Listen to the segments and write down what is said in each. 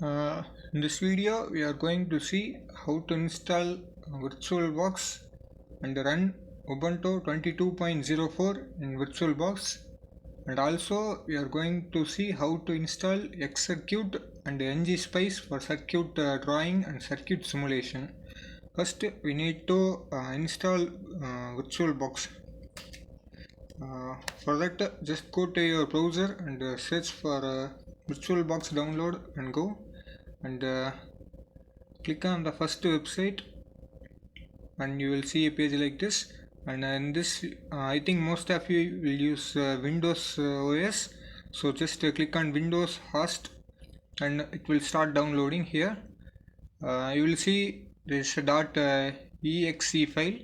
In this video, we are going to see how to install VirtualBox and run Ubuntu 22.04 in VirtualBox, and also we are going to see how to install Xcircuit and NGSPICE for circuit drawing and circuit simulation. First, we need to install VirtualBox. For that, just go to your browser and search for VirtualBox download and go and click on the first website, and you will see a page like this. And in this, I think most of you will use Windows OS, so just click on Windows host and it will start downloading. Here you will see this .exe file.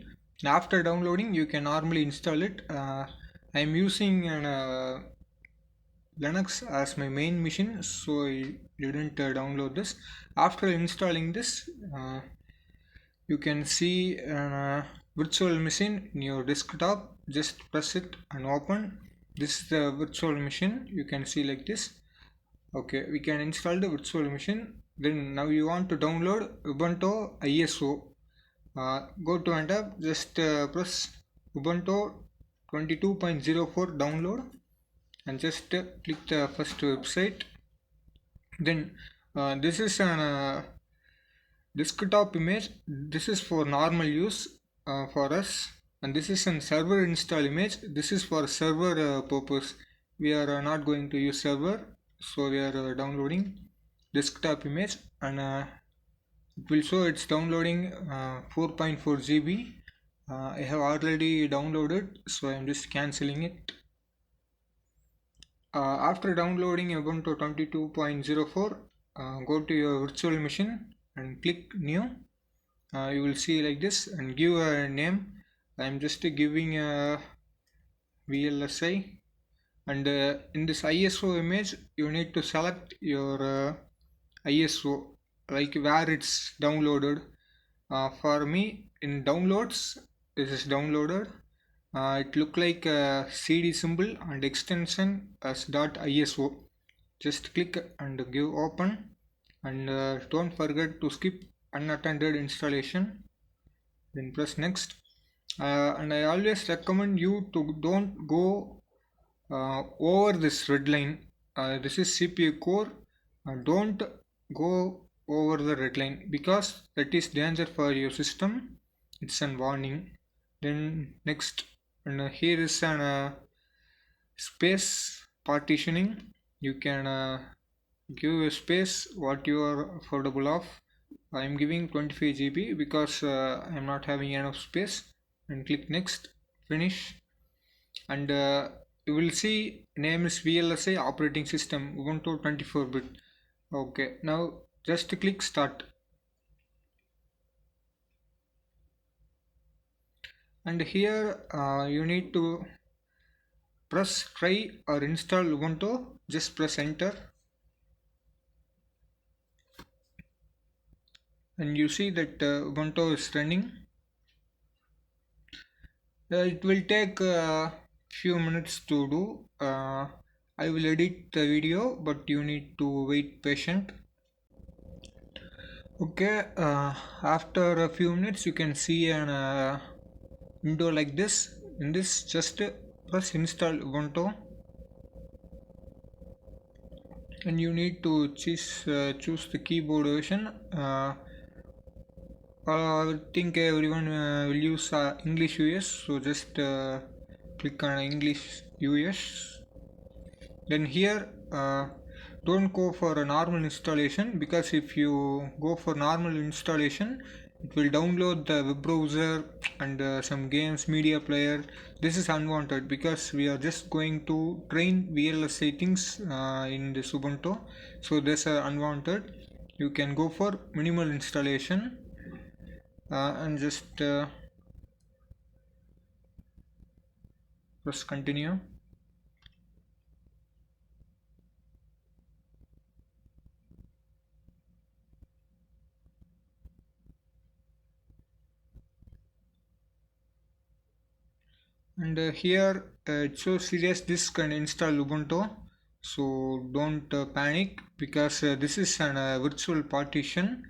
After downloading, you can normally install it. I am using an Linux as my main machine, so I didn't download this. After installing this, you can see a virtual machine in your desktop. Just press it and open. This is the virtual machine. You can see like this. Okay, we can install the virtual machine. Then now you want to download Ubuntu ISO. Go to and tab, just press Ubuntu 22.04 download and just click the first website. Then this is an desktop image. This is for normal use for us, and this is a server install image. This is for server purpose. We are not going to use server, so we are downloading desktop image, and it will show it's downloading 4.4 GB. I have already downloaded, so I am just cancelling it. After downloading Ubuntu 22.04, go to your virtual machine and click new. You will see like this and give a name. I am just giving a VLSI, and in this ISO image you need to select your ISO, like where it's downloaded. For me, in downloads, this is downloaded. It look like a CD symbol and extension as .iso. Just click and give open, and don't forget to skip unattended installation. Then press next. And I always recommend you to don't go over this red line. This is CPU core. Don't go over the red line because that is danger for your system. It's a warning. Then next, and here is an space partitioning. You can give a space what you are affordable of. I am giving 25 GB because I am not having enough space. And click next, finish, and you will see name is VLSI operating system Ubuntu 24-bit. Okay, now just click start, and here you need to press try or install Ubuntu. Just press enter, and you see that Ubuntu is running. It will take a few minutes to do. I will edit the video, but you need to wait patient. Okay, after a few minutes you can see an window like this. In this, just press install Ubuntu, and you need to choose the keyboard version. I think everyone will use English US, so just click on English US. Then here don't go for a normal installation, because if you go for normal installation it will download the web browser and some games, media player. This is unwanted because we are just going to train VLSI things in this Ubuntu, so this is unwanted. You can go for minimal installation and just press continue. And here it shows serious disk and install Ubuntu, so don't panic, because this is an virtual partition.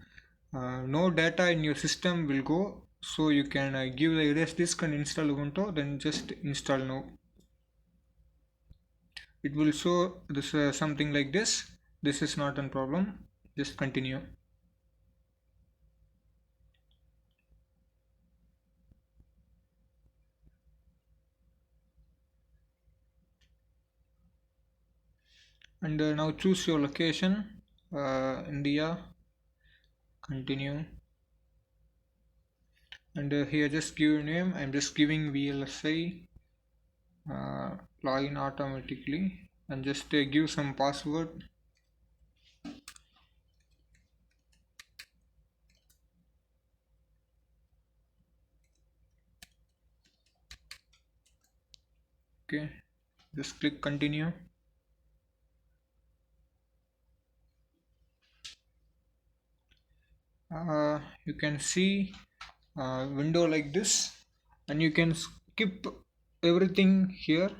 No data in your system will go, so you can give the erase disk and install Ubuntu, then just install now. It will show this something like this. This is not a problem, just continue. And now choose your location, India, continue. And here just give your name. I'm just giving VLSI, login automatically, and just give some password. Okay, just click continue. You can see window like this, and you can skip everything here.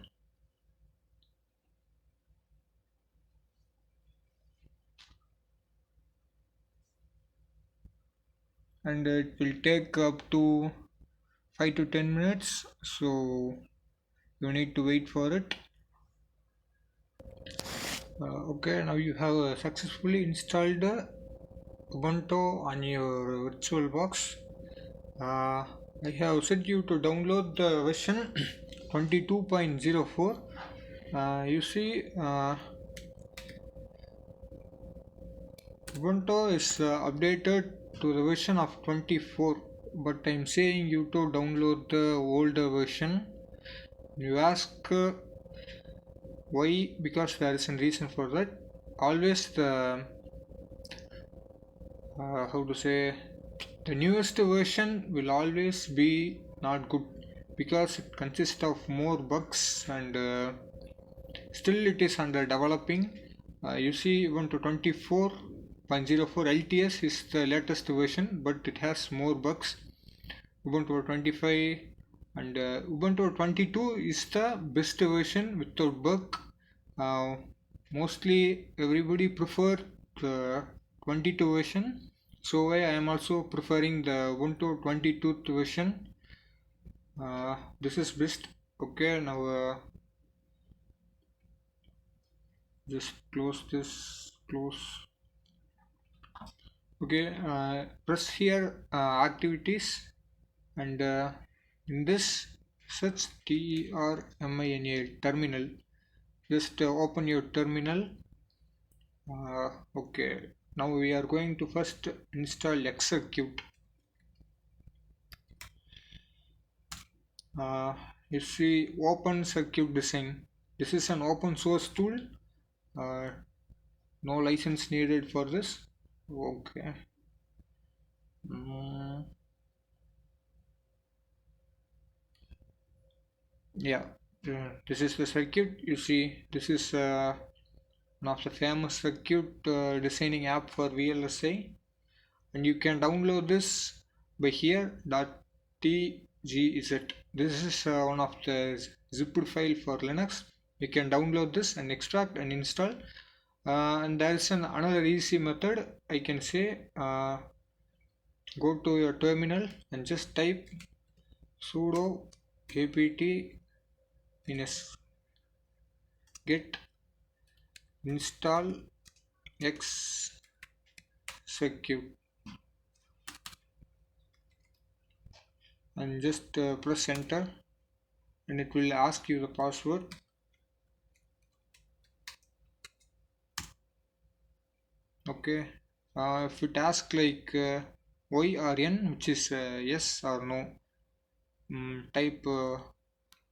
And it will take up to 5 to 10 minutes, so you need to wait for it. Okay, now you have successfully installed Ubuntu on your virtual box. I have set you to download the version 22.04. You see, Ubuntu is updated to the version of 24, but I'm saying you to download the older version. You ask why? Because there is a reason for that. Always the how to say, the newest version will always be not good, because it consists of more bugs, and still it is under developing. You see, Ubuntu 24.04 LTS is the latest version, but it has more bugs. Ubuntu 25 and Ubuntu 22 is the best version without bug. Mostly everybody prefer the 22 version, so I am also preferring the Ubuntu 22 version. This is best. Okay, now just close this, close. Okay, press here activities, and in this search terminal. Just open your terminal. Okay, now we are going to first install Xcircuit. You see, open circuit design. This is an open source tool. No license needed for this. Okay. Yeah, this is the circuit. You see, this is one of the famous circuit designing app for VLSI, and you can download this by here .tgz. This is one of the zipped file for Linux. You can download this and extract and install. And there is another easy method. I can say, go to your terminal and just type sudo apt minus get install Xcircuit, and just press enter, and it will ask you the password. Okay, if it asks like Y or N, which is yes or no, type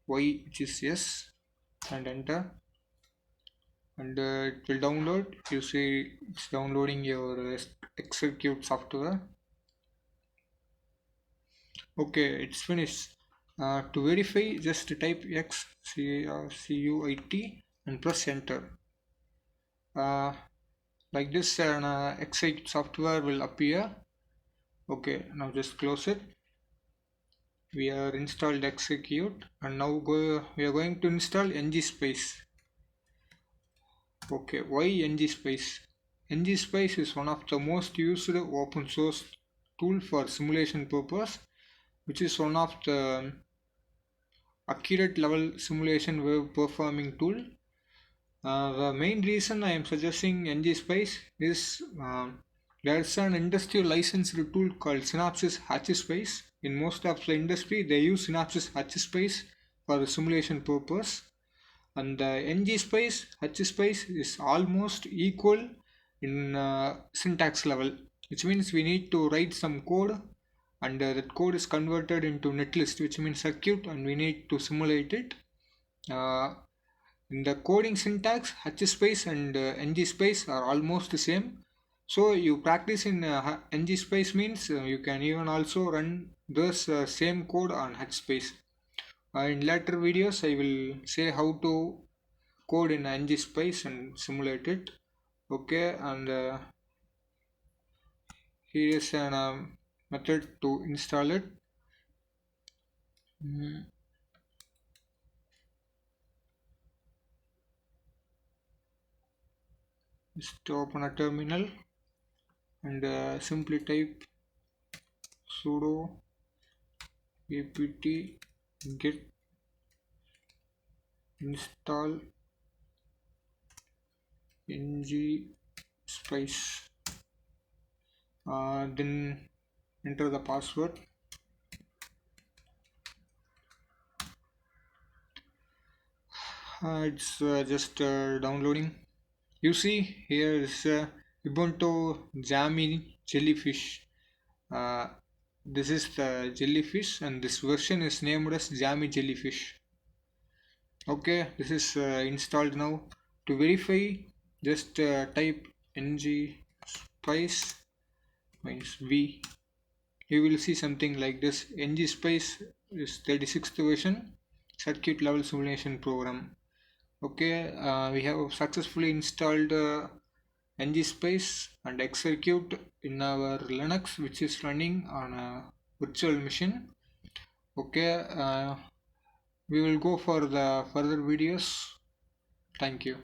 Y, which is yes, and enter, and it will download. You see, it's downloading your Xcircuit software. Okay, it's finished. To verify, just type Xcircuit and press enter. Like this, an Xcircuit software will appear. Okay, now just close it. We are installed Xcircuit, and now we are going to install NGSPICE. Okay, why NGSPICE? NGSPICE is one of the most used open source tool for simulation purpose, which is one of the accurate level simulation wave performing tool. The main reason I am suggesting NGSPICE is there's an industry licensed tool called Synopsys HSpace. In most of the industry, they use Synopsys HSpace for the simulation purpose. And the NGSPICE, HSpace is almost equal in syntax level, which means we need to write some code and that code is converted into netlist, which means circuit, and we need to simulate it. In the coding syntax, HSpace and NGSPICE are almost the same. So you practice in NGSPICE means you can even also run this same code on HSpace. In later videos, I will say how to code in NGSPICE and simulate it. Okay, and here is an method to install it. Just open a terminal and simply type sudo apt get install NGSPICE. Then enter the password. It's just downloading. You see here is Ubuntu Jammy Jellyfish. Uh, this is the jellyfish and this version is named as Jammy Jellyfish. Okay, this is installed now. To verify, just type NGSPICE minus V. You will see something like this. NGSPICE is 36th version circuit level simulation program. Okay, we have successfully installed NGSPICE and Xcircuit in our Linux, which is running on a virtual machine. Okay, we will go for the further videos. Thank you.